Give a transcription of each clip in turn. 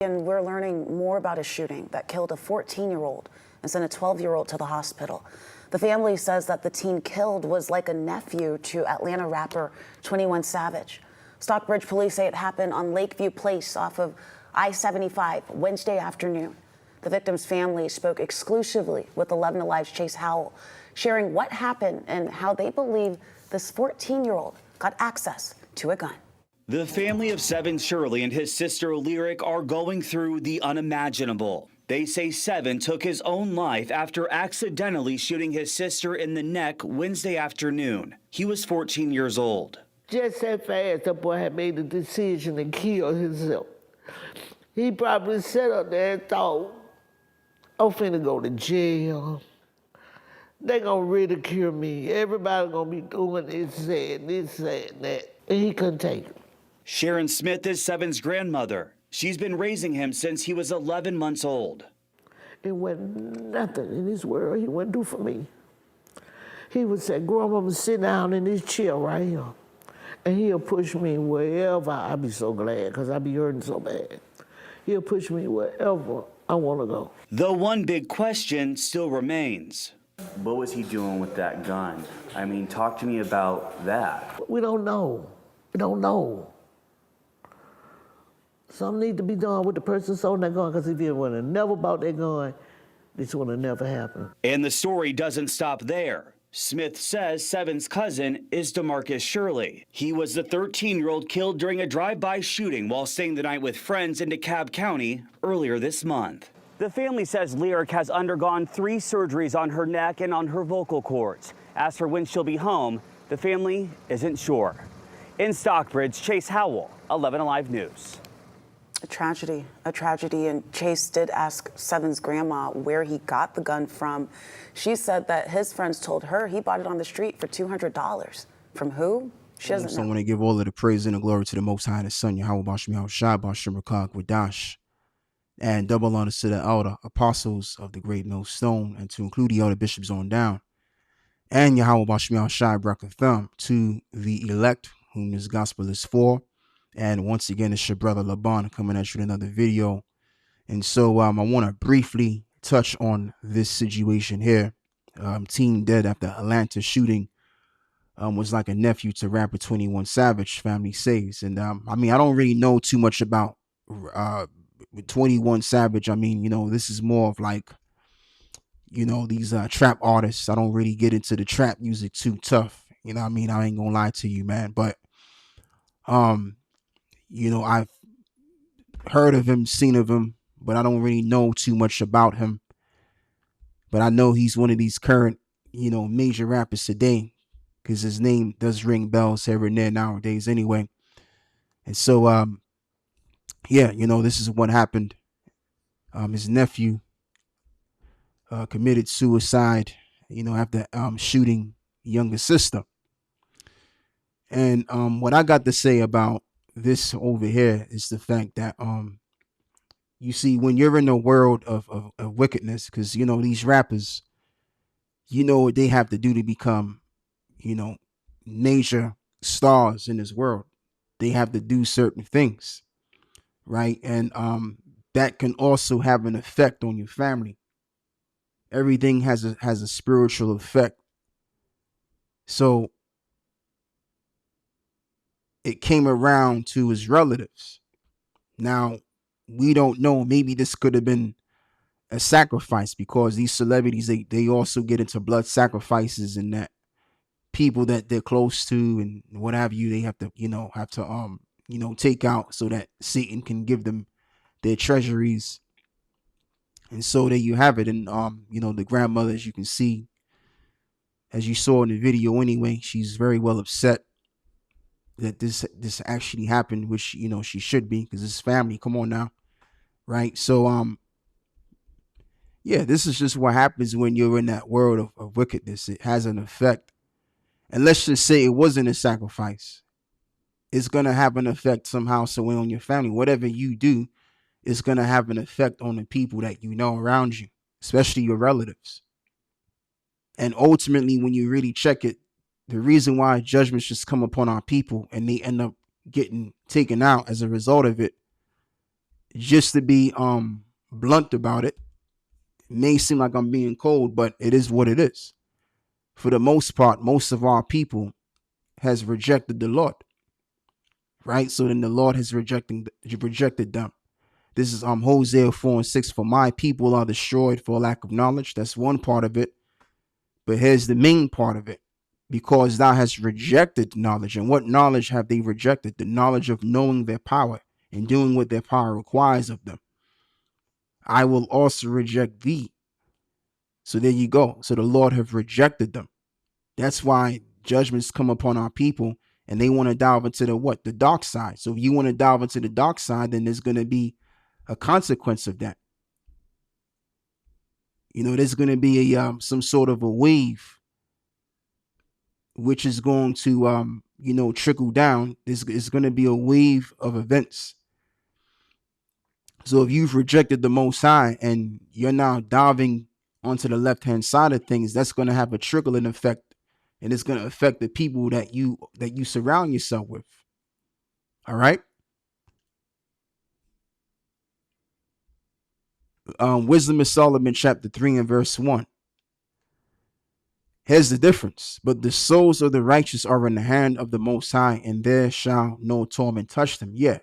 And we're learning more about a shooting that killed a 14-year-old and sent a 12-year-old to the hospital. The family says that the teen killed was like a nephew to Atlanta rapper 21 Savage. Stockbridge police say it happened on Lakeview Place off of I-75 Wednesday afternoon. The victim's family spoke exclusively with 11 Alive's Chase Howell, sharing what happened and how they believe this 14-year-old got access to a gun. The family of Seven Shirley and his sister Lyric are going through the unimaginable. They say Seven took his own life after accidentally shooting his sister in the neck Wednesday afternoon. He was 14 years old. Just that fast, the boy had made the decision to kill himself. He probably sat up there and thought, I'm finna go to jail. They gonna ridicule me. Everybody gonna be doing this, and that. And he couldn't take it. Sharon Smith is Seven's grandmother. She's been raising him since he was 11 months old. It wasn't nothing in this world he wouldn't do for me. He would say, Grandma, sit down in this chair right here. And he'll push me wherever. I'll be so glad, because I be hurting so bad. He'll push me wherever I want to go. The one big question still remains. What was he doing with that gun? I mean, talk to me about that. We don't know. We don't know. Something needs to be done with the person sold that gun, because if he would have never bought that gun, this would have never happened. And the story doesn't stop there. Smith says Seven's cousin is DeMarcus Shirley. He was the 13-year-old killed during a drive-by shooting while staying the night with friends in DeKalb County earlier this month. The family says Lyric has undergone 3 surgeries on her neck and on her vocal cords. As for when she'll be home, the family isn't sure. In Stockbridge, Chase Howell, 11 Alive News. A tragedy, and Chase did ask Seven's grandma where he got the gun from. She said that his friends told her he bought it on the street for $200. From who? She doesn't know. So I want to give all of the praise and the glory to the Most High, the Son, Yahweh Bashmi Shai Bashim Rakak Wadash, and double honors to the elder apostles of the great millstone, and to include the elder bishops on down, and Yahweh Bashmi Shai Brakatham to the elect whom this gospel is for. And once again, it's your brother Laban coming at you with another video. And so I want to briefly touch on this situation here. Teen dead after Atlanta shooting was like a nephew to rapper 21 Savage, family says. And I mean, I don't really know too much about 21 Savage. I mean, you know, this is more of like, you know, these trap artists. I don't really get into the trap music too tough. You know what I mean? I ain't gonna lie to you, man. But you know, I've heard of him, seen of him, but I don't really know too much about him. But I know he's one of these current, you know, major rappers today, because his name does ring bells here and there nowadays anyway. And so, yeah, you know, this is what happened. His nephew committed suicide, you know, after shooting younger sister. And what I got to say about this over here is the fact that you see, when you're in a world of wickedness, because you know these rappers, you know what they have to do to become, you know, major stars in this world. They have to do certain things, right? And that can also have an effect on your family. Everything has a spiritual effect. So it came around to his relatives. Now, we don't know. Maybe this could have been a sacrifice, because these celebrities, they also get into blood sacrifices, and that people that they're close to and what have you, they have to, you know, take out so that Satan can give them their treasuries. And so there you have it. And, you know, the grandmother, as you can see, as you saw in the video anyway, she's very well upset that this actually happened, which, you know, she should be, because it's family. Come on now. Right. So, yeah, this is just what happens when you're in that world of wickedness. It has an effect. And let's just say it wasn't a sacrifice. It's going to have an effect somehow, some way on your family. Whatever you do is going to have an effect on the people that you know around you, especially your relatives. And ultimately, when you really check it, the reason why judgments just come upon our people and they end up getting taken out as a result of it just to be blunt about it, it may seem like I'm being cold, but it is what it is. For the most part, most of our people has rejected the Lord, right? So then the Lord has rejected them. This is Hosea 4:6. For my people are destroyed for lack of knowledge. That's one part of it. But here's the main part of it. Because thou hast rejected knowledge. And what knowledge have they rejected? The knowledge of knowing their power and doing what their power requires of them. I will also reject thee. So there you go. So the Lord have rejected them. That's why judgments come upon our people and they want to delve into the what? The dark side. So if you want to delve into the dark side, then there's going to be a consequence of that. You know, there's going to be a some sort of a wave which is going to trickle down. There's going to be a wave of events. So if you've rejected the Most High and you're now diving onto the left hand side of things, that's going to have a trickling effect, and it's going to affect the people that you surround yourself with. All right. Wisdom of Solomon, chapter 3 and verse 1. Here's the difference. But the souls of the righteous are in the hand of the Most High, and there shall no torment touch them. Yeah.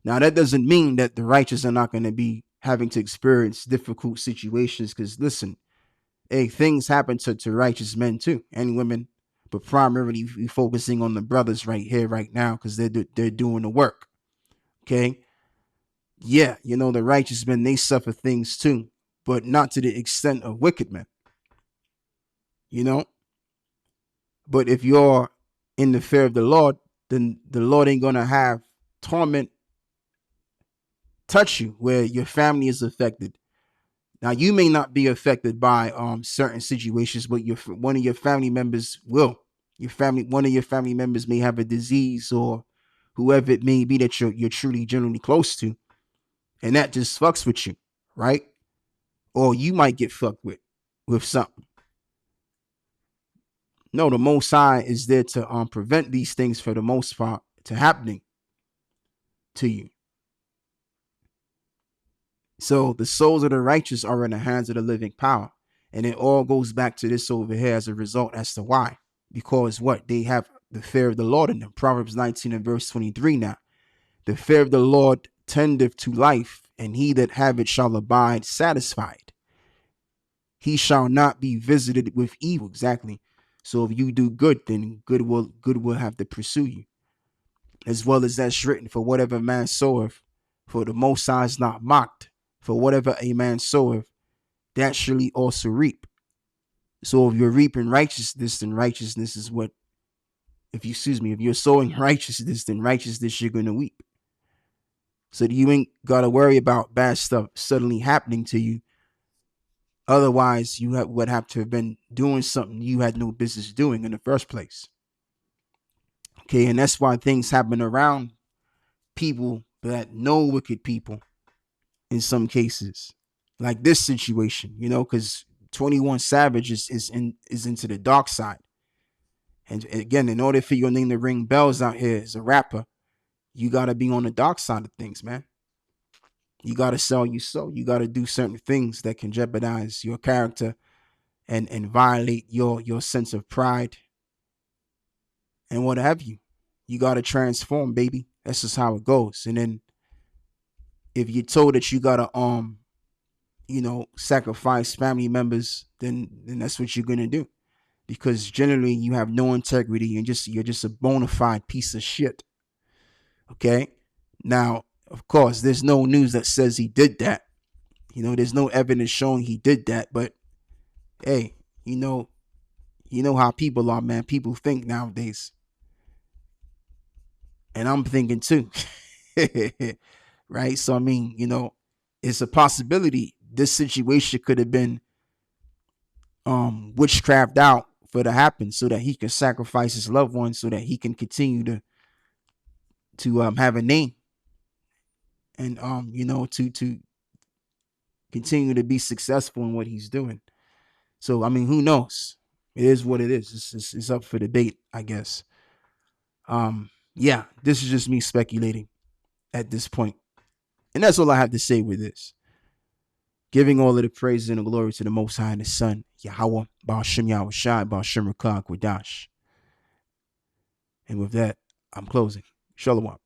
Now, that doesn't mean that the righteous are not going to be having to experience difficult situations, because listen, hey, things happen to righteous men too, and women, but primarily we focusing on the brothers right here, right now, because they're doing the work. Okay. Yeah, the righteous men, they suffer things too, but not to the extent of wicked men. But if you're in the fear of the Lord, then the Lord ain't gonna have torment touch you where your family is affected. Now, you may not be affected by certain situations, but one of your family members will. One of your family members may have a disease, or whoever it may be that you're truly generally close to, and that just fucks with you, right? Or you might get fucked with something. No, the Most High is there to prevent these things for the most part to happening to you. So the souls of the righteous are in the hands of the living power. And it all goes back to this over here as a result as to why. Because what? They have the fear of the Lord in them. Proverbs 19 and verse 23 now. The fear of the Lord tendeth to life, and he that have it shall abide satisfied. He shall not be visited with evil. Exactly. So if you do good, then good will have to pursue you. As well as that's written, for whatever man soweth, for the Most High is not mocked. For whatever a man soweth, that shall he also reap. So if you're reaping righteousness, then righteousness is what, if you're sowing righteousness, then righteousness you're going to reap. So you ain't got to worry about bad stuff suddenly happening to you. Otherwise, you would have to have been doing something you had no business doing in the first place. Okay, and that's why things happen around people that know wicked people in some cases. Like this situation, because 21 Savage is into the dark side. And again, in order for your name to ring bells out here as a rapper, you got to be on the dark side of things, man. You got to sell your soul. You got to do certain things that can jeopardize your character and violate your sense of pride and what have you. You got to transform, baby. That's just how it goes. And then if you're told that you got to sacrifice family members, then that's what you're going to do. Because generally you have no integrity and you're just a bona fide piece of shit. Okay? Now, of course, there's no news that says he did that. There's no evidence showing he did that, but hey, you know how people are, man. People think nowadays. And I'm thinking too. Right? So I mean, it's a possibility this situation could have been witchcraft out for it to happen so that he can sacrifice his loved ones so that he can continue to have a name and to continue to be successful in what he's doing. So I mean, who knows? It is what it is. It's up for debate, I guess. Yeah, this is just me speculating at this point. And that's all I have to say with this. Giving all of the praise and the glory to the Most High and His Son, Yahweh, Ba'ashem Yahushai, Ba'ashem Rakah Kwadash. And with that, I'm closing. Shalom.